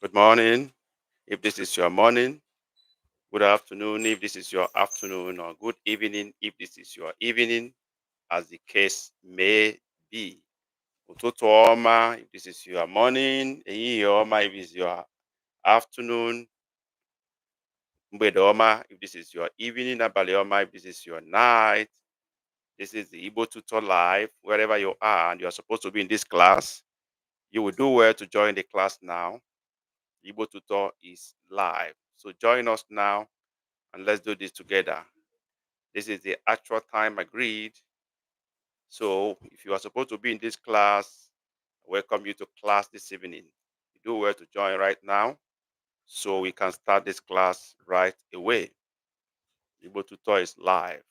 Good morning, if this is your morning. Good afternoon, if this is your afternoon, or good evening, if this is your evening, as the case may be. Ụtụtụ ọma, if this is your morning. Ehihie ọma, if this is your afternoon. Mgbede ọma, if this is your evening. Abalị ọma, if this is your night. This is the Igbo Tutor Live. Wherever you are and you are supposed to be in this class, you will do well to join the class now. Igbo Tutor is live. So join us now and let's do this together. This is the actual time agreed. So if you are supposed to be in this class, I welcome you to class this evening. You do well to join right now so we can start this class right away. Igbo Tutor is live.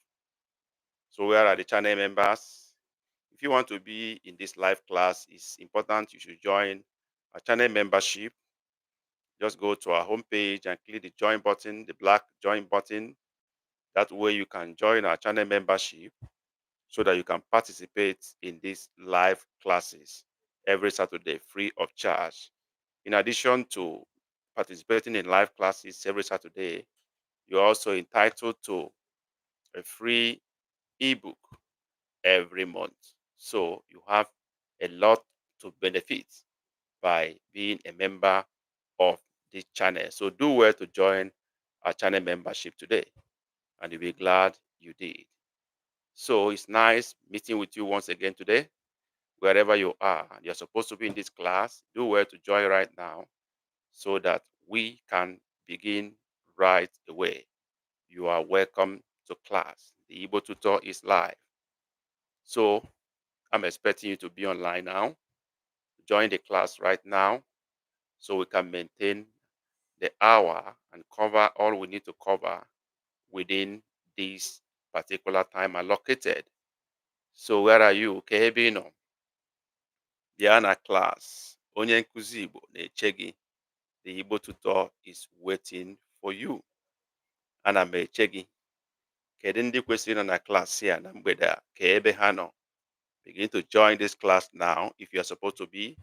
So where are the channel members? If you want to be in this live class, it's important you should join our channel membership. Just go to our homepage and click the join button, the black join button. That way you can join our channel membership so that you can participate in these live classes every Saturday free of charge. In addition to participating in live classes every Saturday, you're also entitled to a free ebook every month. So you have a lot to benefit by being a member of this channel. So do well to join our channel membership today, and you'll be glad you did. So it's nice meeting with you once again today. Wherever you are, you're supposed to be in this class. Do well to join right now so that we can begin right away. You are welcome to class. The Igbo tutor is live. So I'm expecting you to be online now. Join the class right now so we can maintain the hour and cover all we need to cover within this particular time allocated. So where are you? Kebino. Diana class. Onye nkuzi Igbo na-eche gị. The Igbo tutor is waiting for you. Ana m eche gị. Kedu ndị kwesịrị nọ na klaasị a na mgbede a ka ebe ha nọ? Begin to join this class now if you are supposed to be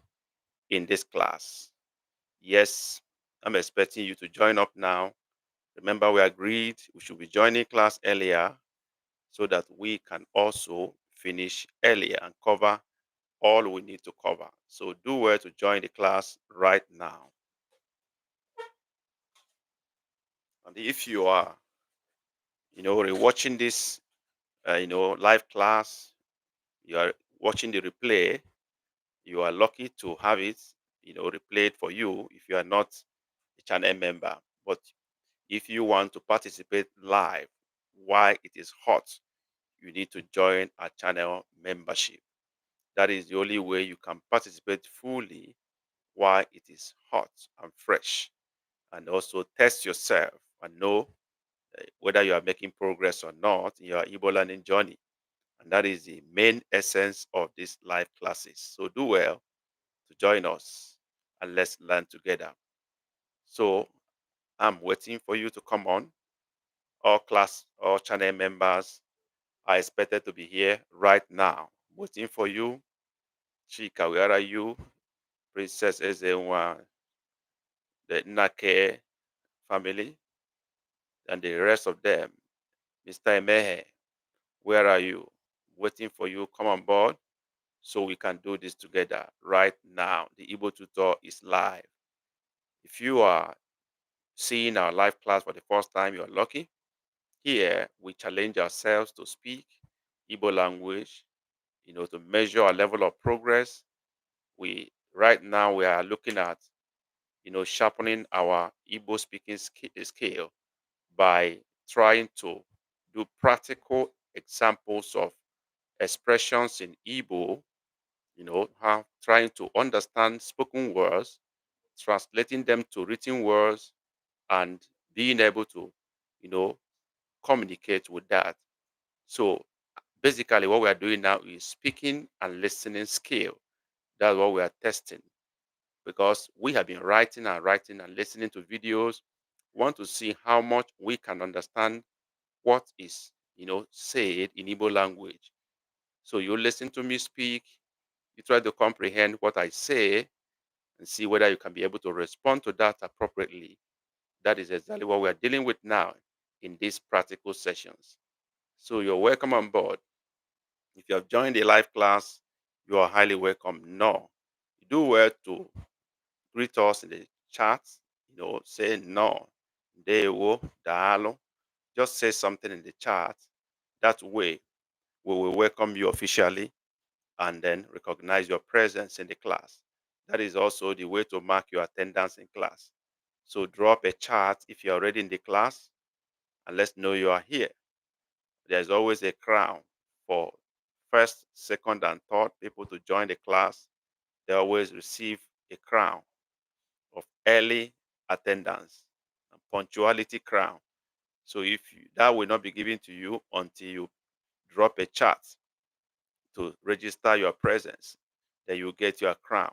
in this class. Yes, I'm expecting you to join up now. Remember, we agreed we should be joining class earlier so that we can also finish earlier and cover all we need to cover. So do well to join the class right now. And if you are, rewatching this, live class, you are watching the replay, you are lucky to have it, replayed for you if you are not a channel member. But if you want to participate live while it is hot, you need to join our channel membership. That is the only way you can participate fully while it is hot and fresh, and also test yourself and know whether you are making progress or not in your Igbo learning journey. And that is the main essence of these live classes. So do well to join us and let's learn together. So I'm waiting for you to come on. All channel members are expected to be here right now. Waiting for you. Chika, where are you? Princess Ezenwa, the Nake family, and the rest of them. Mr. Emehe, where are you? Waiting for you. Come on board so we can do this together right now. The Igbo tutor is live. If you are seeing our live class for the first time, you are lucky. Here, we challenge ourselves to speak Igbo language, to measure our level of progress. Right now we are looking at, sharpening our Igbo speaking skill by trying to do practical examples of expressions in Igbo, trying to understand spoken words, translating them to written words, and being able to, you know, communicate with that. So basically, what we are doing now is speaking and listening skill. That's what we are testing because we have been writing and writing and listening to videos. We want to see how much we can understand what is, said in Igbo language. So you listen to me speak, you try to comprehend what I say, and see whether you can be able to respond to that appropriately. That is exactly what we are dealing with now in these practical sessions. So you're welcome on board. If you have joined the live class, you are highly welcome. No, you do well to greet us in the chat. Say no, dewo, dalo. Just say something in the chat. That way, we will welcome you officially and then recognize your presence in the class. That is also the way to mark your attendance in class. So drop a chat if you're already in the class and let's know you are here. There's always a crown for first, second, and third people to join the class. They always receive a crown of early attendance and punctuality crown. So that will not be given to you until you drop a chat to register your presence. Then you get your crown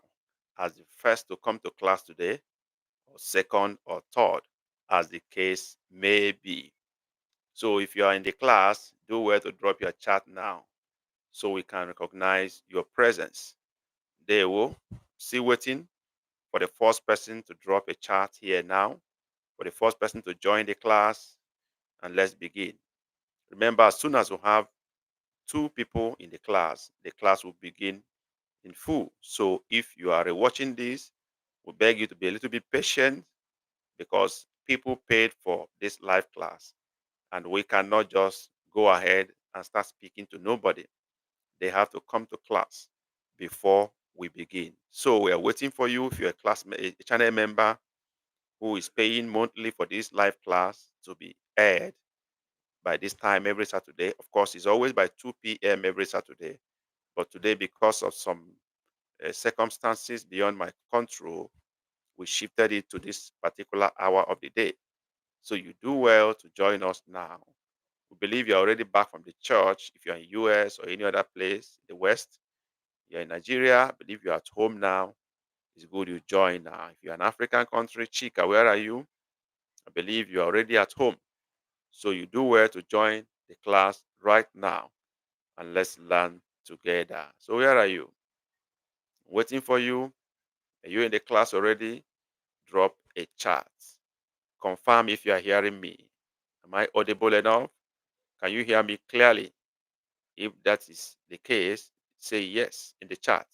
as the first to come to class today, or second or third, as the case may be. So if you are in the class, do well to drop your chat now so we can recognize your presence. They will see waiting for the first person to drop a chat here now, for the first person to join the class, and let's begin. Remember, as soon as we have two people in the class will begin in full. So if you are watching this, we beg you to be a little bit patient because people paid for this live class and we cannot just go ahead and start speaking to nobody. They have to come to class before we begin. So we are waiting for you. If you're a channel member who is paying monthly for this live class to be aired by this time every Saturday. Of course, it's always by 2 p.m. every Saturday. But today, because of some circumstances beyond my control, we shifted it to this particular hour of the day. So you do well to join us now. We believe you're already back from the church. If you're in US or any other place in the West, you're in Nigeria, I believe you're at home now. It's good you join now. If you're an African country, Chica, where are you? I believe you're already at home. So you do well to join the class right now and let's learn together. So where are you? Waiting for you. Are you in the class already? Drop a chat. Confirm if you are hearing me. Am I audible enough? Can you hear me clearly? If that is the case, say yes in the chat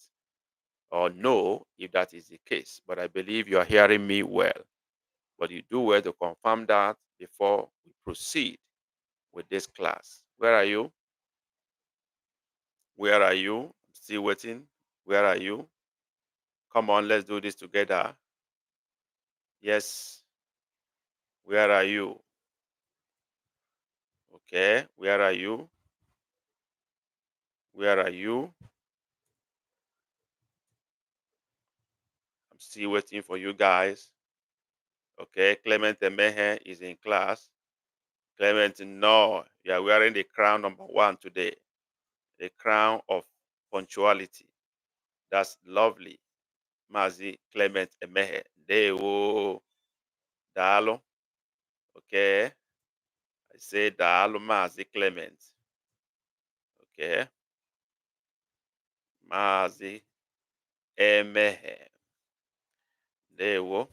or no if that is the case. But I believe you are hearing me well. But you do well to confirm that before we proceed with this class. Where are you? Where are you? Still waiting. Where are you? Come on, let's do this together. Yes. Where are you? Okay. Where are you? Where are you? I'm still waiting for you guys. Okay. Clement Emehe is in class. Clement, no. You are wearing the crown number 1 today. The crown of punctuality. That's lovely. Mazi Clement Emehe. Dewo. Dalo. Okay. I say Dalo Mazi Clement. Okay. Mazi Emehe. Dewo.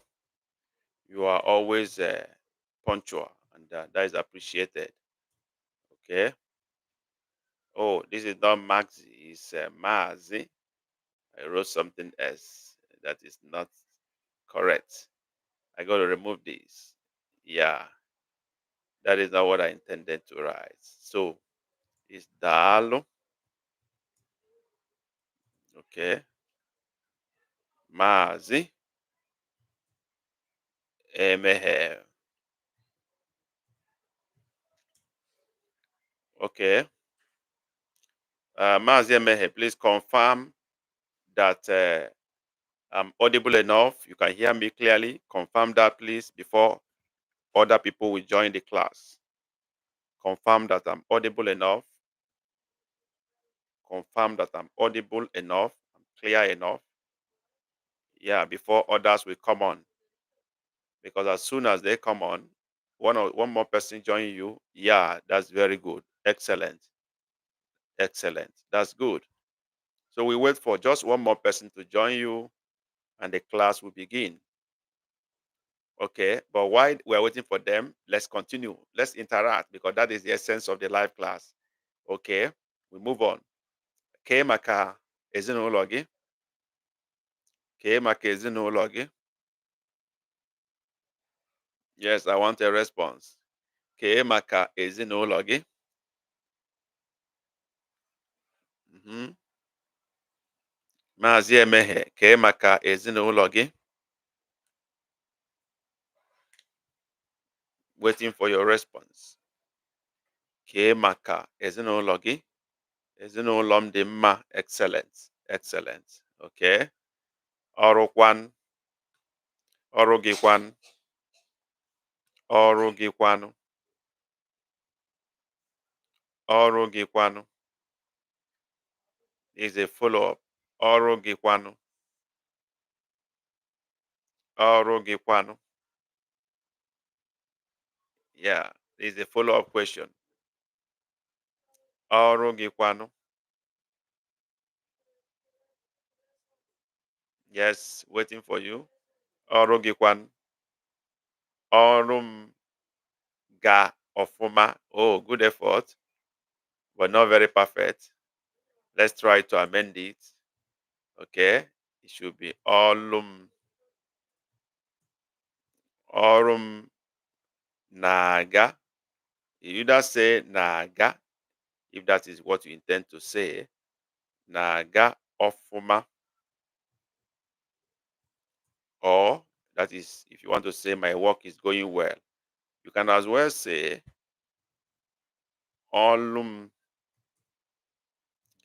You are always punctual, and that is appreciated. Okay. Oh, this is not Maxi, it's Mazi. I wrote something else that is not correct. I got to remove this. Yeah, that is not what I intended to write. So it's Dalo. Okay. Mazi Emehe. Okay. Mazi Emehe, please confirm that I'm audible enough. You can hear me clearly. Confirm that, please, before other people will join the class. Confirm that I'm audible enough. Confirm that I'm audible enough. I'm clear enough. Yeah, before others will come on. Because as soon as they come on, one more person join you. Yeah, that's very good. Excellent. Excellent. That's good. So we wait for just one more person to join you, and the class will begin. Okay, but while we're waiting for them, let's continue. Let's interact because that is the essence of the live class. Okay, we move on. Kee maka ezinụlọ gị? Kee maka ezinụlọ gị? Yes, I want a response. Kee maka ezinụlọ gị? Mhm. Maazị Emeghe, kee maka ezinụlọ gị? Waiting for your response. Kee maka ezinụlọ gị? Ezinụlọ m dị mma. Excellent. Excellent. Okay. Ọrụkwan. Ọrụ gị kwan. Ọrụ gị kwanụ. Ọrụ gị kwanụ is a follow-up. Ọrụ gị kwanụ. Ọrụ gị kwanụ. Yeah, is a follow-up question. Ọrụ gị kwanụ. Yes, waiting for you. Ọrụ gị kwanụ. Ọrụ m ga ọfụma. Oh, good effort, but not very perfect. Let's try to amend it. Okay, it should be ọrụ m. Ọrụ m na-aga. You either say na-aga if that is what you intend to say. Na-aga ọfụma. Or that is if you want to say my work is going well. You can as well say ọrụ m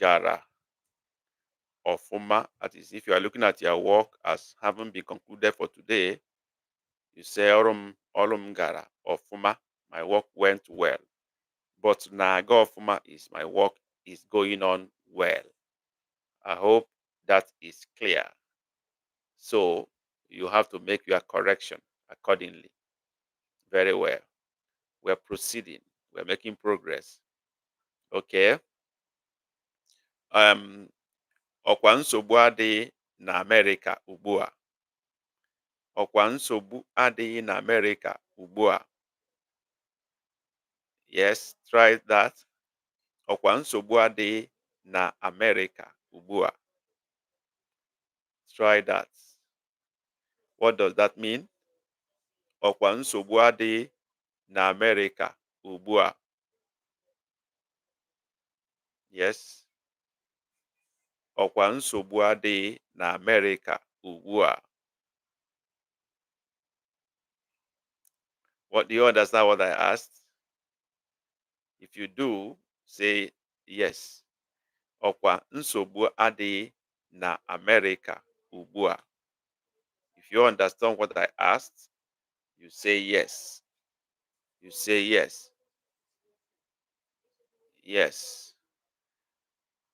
gara ọfụma. That is if you are looking at your work as having been concluded for today, you say ọrụ m gara ọfụma. My work went well. But na-aga ọfụma is my work is going on well. I hope that is clear. So you have to make your correction accordingly. Very well. We're proceeding. We're making progress. Okay. Ọkwa nsogbu adịghị na America ugbu a. Ọkwa nsogbu adịghị na America ugbu a. Yes, try that. Ọkwa nsogbu adịghị na America ugbu a. Try that. What does that mean? Ọkwa nsogbu adịghị na America ugbu a. Yes. Ọkwa nsogbu adịghị na America ugbu a. What do you understand what I asked? If you do, say yes. Ọkwa nsogbu adịghị na America ugbu a. If you understand what I asked, you say yes. You say yes. Yes.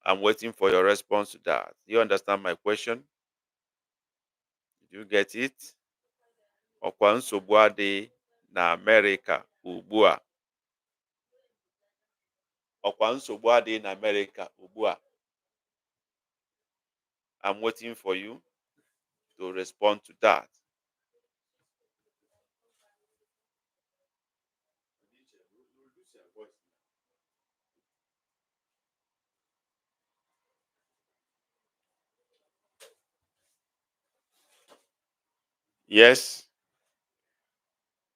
I'm waiting for your response to that. Do you understand my question? Did you get it? Ọkwa nsogbu adịghị na America ugbu a. Ọkwa nsogbu adịghị na America ugbu a. I'm waiting for you to respond to that. Yes.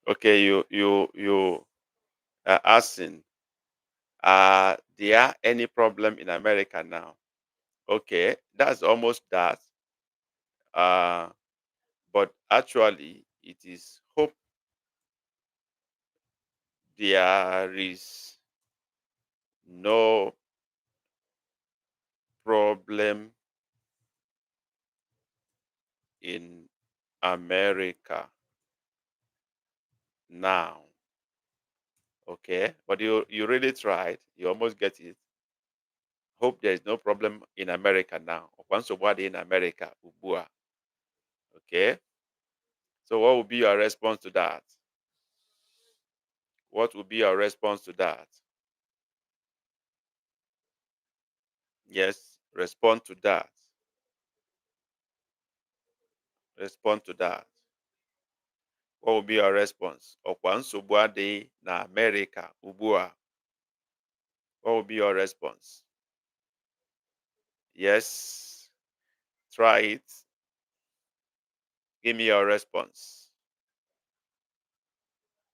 Okay, you are asking, are there any problem in America now? Okay, that's almost that. Uh, but actually, it is hope there is no problem in America now. Okay, but you really tried. You almost get it. Hope there is no problem in America now. Once somebody in America, ubua. Okay. So what would be your response to that? What would be your response to that? Yes, respond to that. Respond to that. What will be your response? Ọkwa nsogbu adịghị na America ugbu a. What will be your response? Yes. Try it. Give me your response.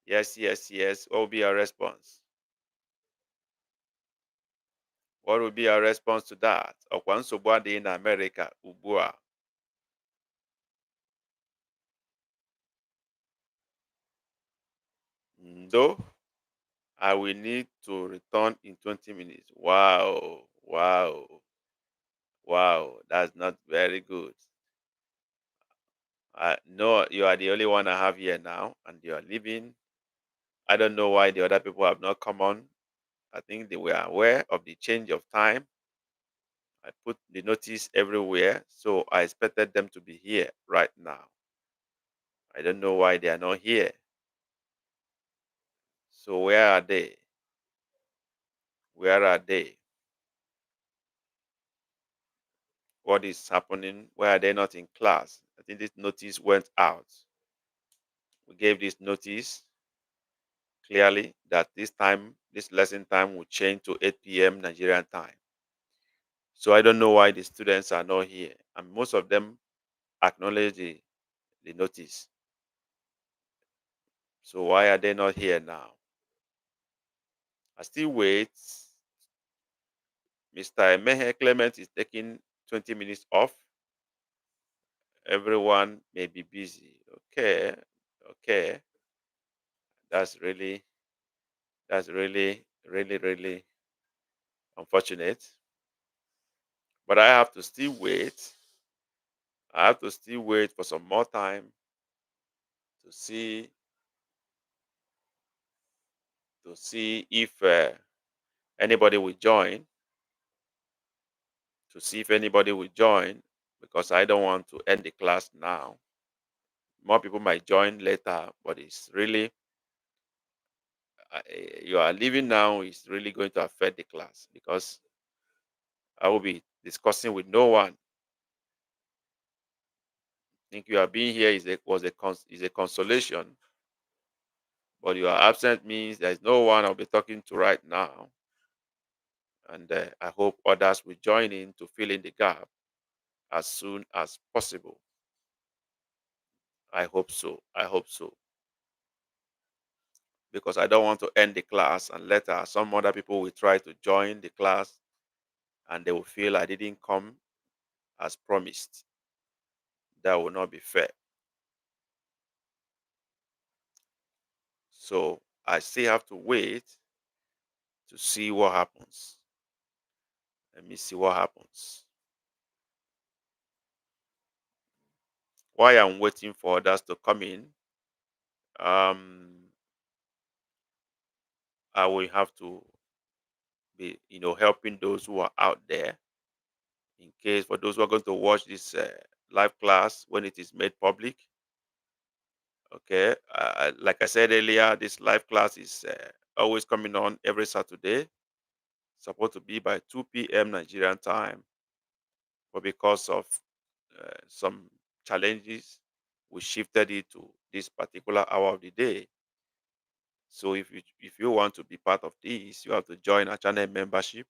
Yes, yes, yes. What will be your response? What will be your response to that? Ọkwa nsogbu adịghị na America ugbu a. No, I will need to return in 20 minutes. Wow, wow, wow. That's not very good. No, you are the only one I have here now, and you are leaving. I don't know why the other people have not come on. I think they were aware of the change of time. I put the notice everywhere, so I expected them to be here right now. I don't know why they are not here. So where are they? Where are they? What is happening? Why are they not in class? I think this notice went out. We gave this notice clearly that this time, this lesson time will change to 8 p.m. Nigerian time. So I don't know why the students are not here. And most of them acknowledge the notice. So why are they not here now? I still wait. Mr. Emehe Clement is taking 20 minutes off. Everyone may be busy. Okay. Okay. That's really, really unfortunate. But I have to still wait. I have to still wait for some more time to see if anybody will join. To see if anybody will join, because I don't want to end the class now. More people might join later, but it's really you are leaving now is really going to affect the class because I will be discussing with no one. I think you are being here is a consolation, but you are absent means there is no one I'll be talking to right now, and I hope others will join in to fill in the gap as soon as possible. I hope so. I hope so. Because I don't want to end the class and later some other people will try to join the class and they will feel I didn't come as promised. That will not be fair. So I still have to wait to see what happens. Let me see what happens. While I'm waiting for others to come in, um, I will have to be, helping those who are out there. In case for those who are going to watch this live class when it is made public, okay. Like I said earlier, this live class is always coming on every Saturday, supposed to be by 2 p.m. Nigerian time. But because of some challenges, we shifted it to this particular hour of the day. So if you want to be part of this, you have to join our channel membership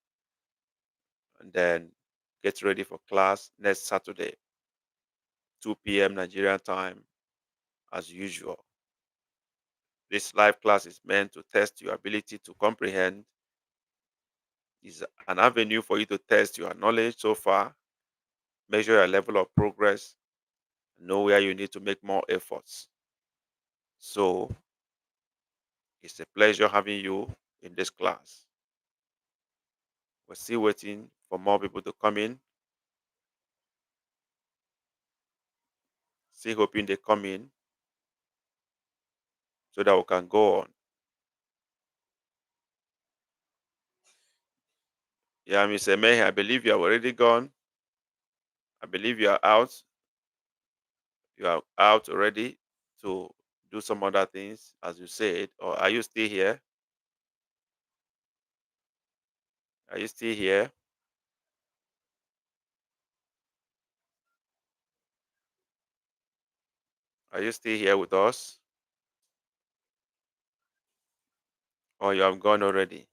and then get ready for class next Saturday, 2 p.m. Nigerian time, as usual. This live class is meant to test your ability to comprehend, is an avenue for you to test your knowledge so far, measure your level of progress, know where you need to make more efforts. So it's a pleasure having you in this class. We're still waiting for more people to come in. Still hoping they come in so that we can go on. Yeah, Mr. Mehe, I believe you have already gone. I believe you are out. You are out already to do some other things, as you said. Or are you still here? Are you still here? Are you still here with us? Or you have gone already?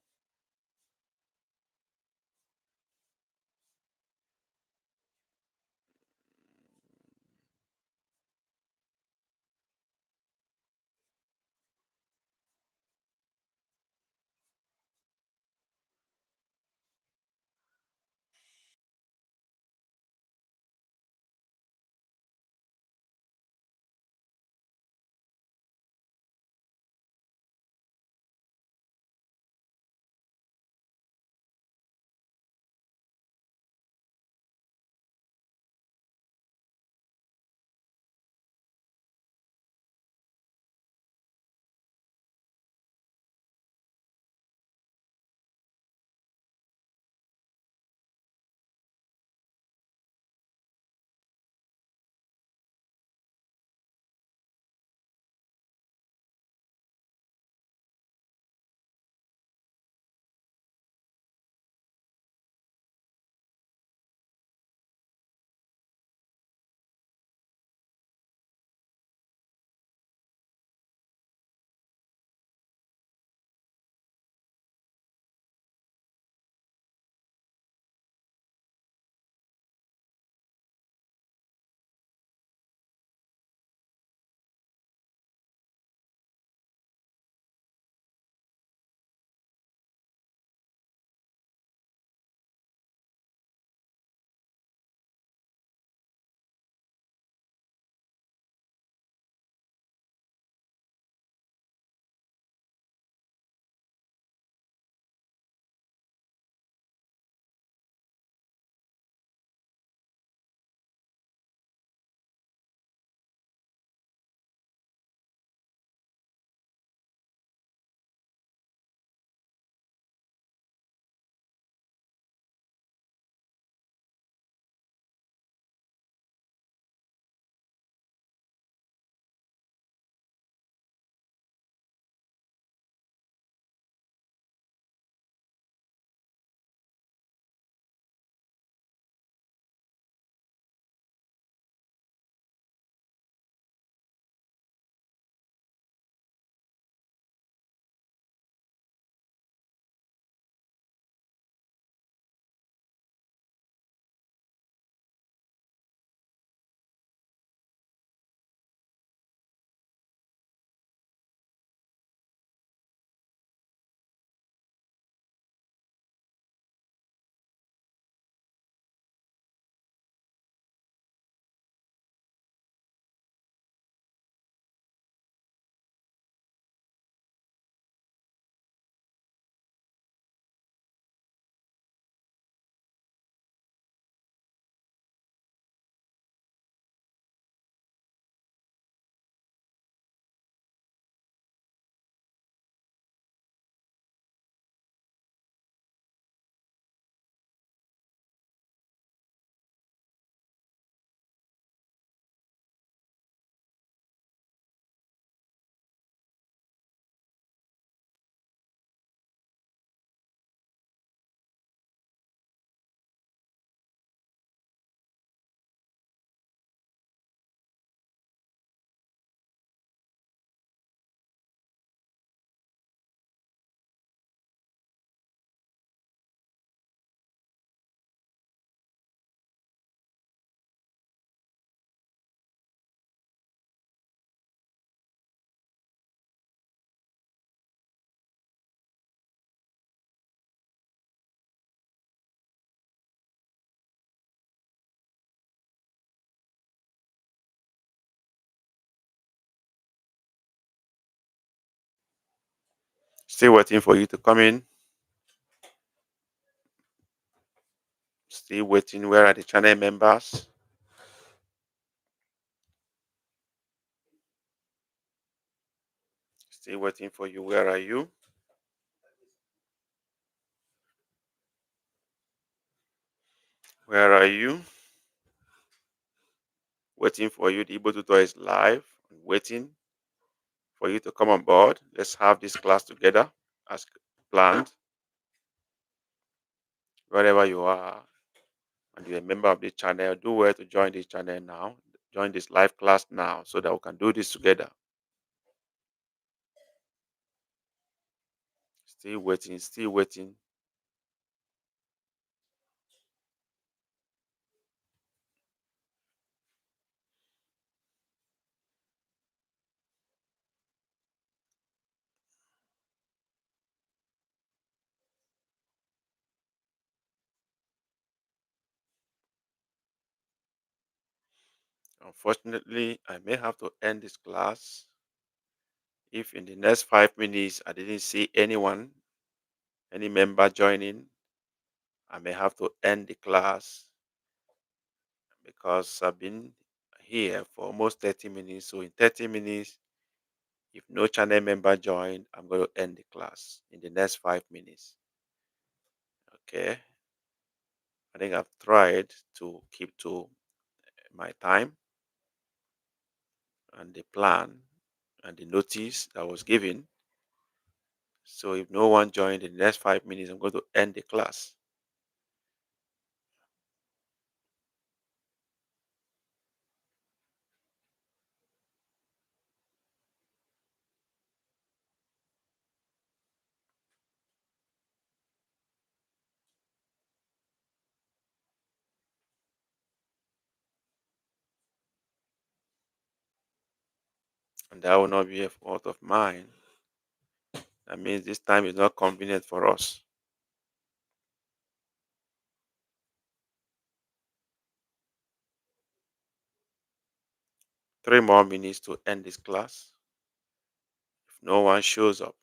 Still waiting for you to come in. Still waiting. Where are the channel members? Still waiting for you. Where are you? Where are you? Waiting for you. The Igbo tutor is live. Waiting for you to come on board. Let's have this class together as planned. Wherever you are and you're a member of this channel, do well to join this channel now. join this live class now so that we can do this together. Still waiting, still waiting. Unfortunately, I may have to end this class. If in the next 5 minutes I didn't see anyone, any member joining, I may have to end the class because I've been here for almost 30 minutes. So in 30 minutes, if no channel member join, I'm going to end the class in the next 5 minutes. Okay. I think I've tried to keep to my time and the plan and the notice that was given. So if no one joined in the next 5 minutes, I'm going to end the class. And that will not be a fault of mine. That means this time is not convenient for us. 3 more minutes to end this class. If no one shows up,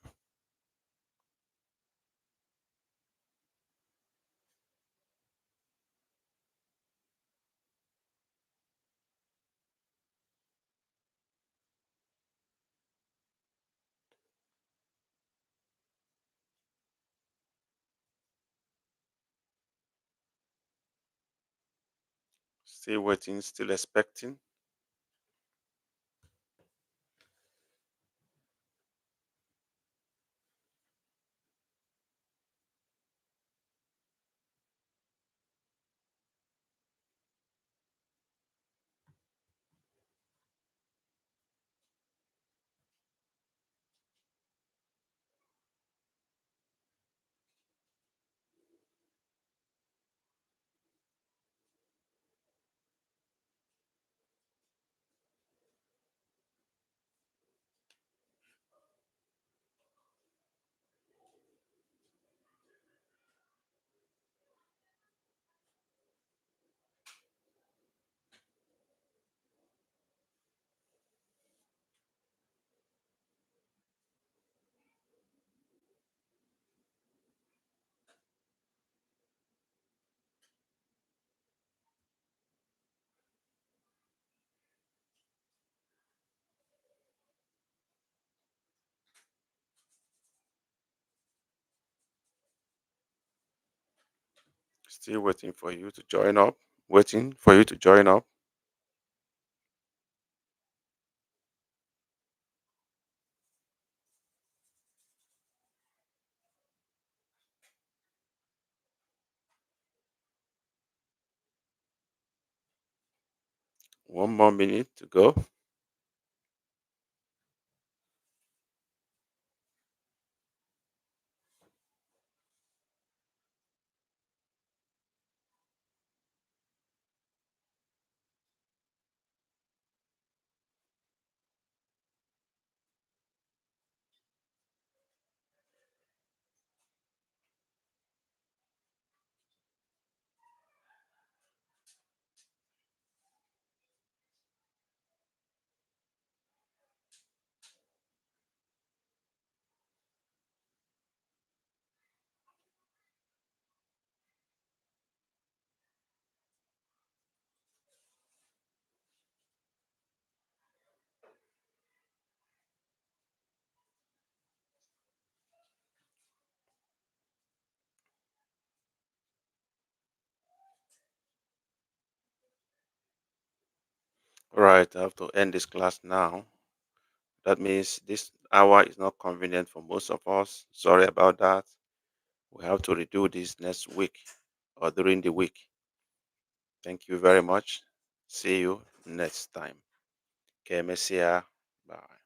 still waiting, still expecting. Still waiting for you to join up. Waiting for you to join up. 1 more minute to go. All right, I have to end this class now. That means this hour is not convenient for most of us. Sorry about that. We have to redo this next week or during the week. Thank you very much. See you. next time. Kemesia. Bye.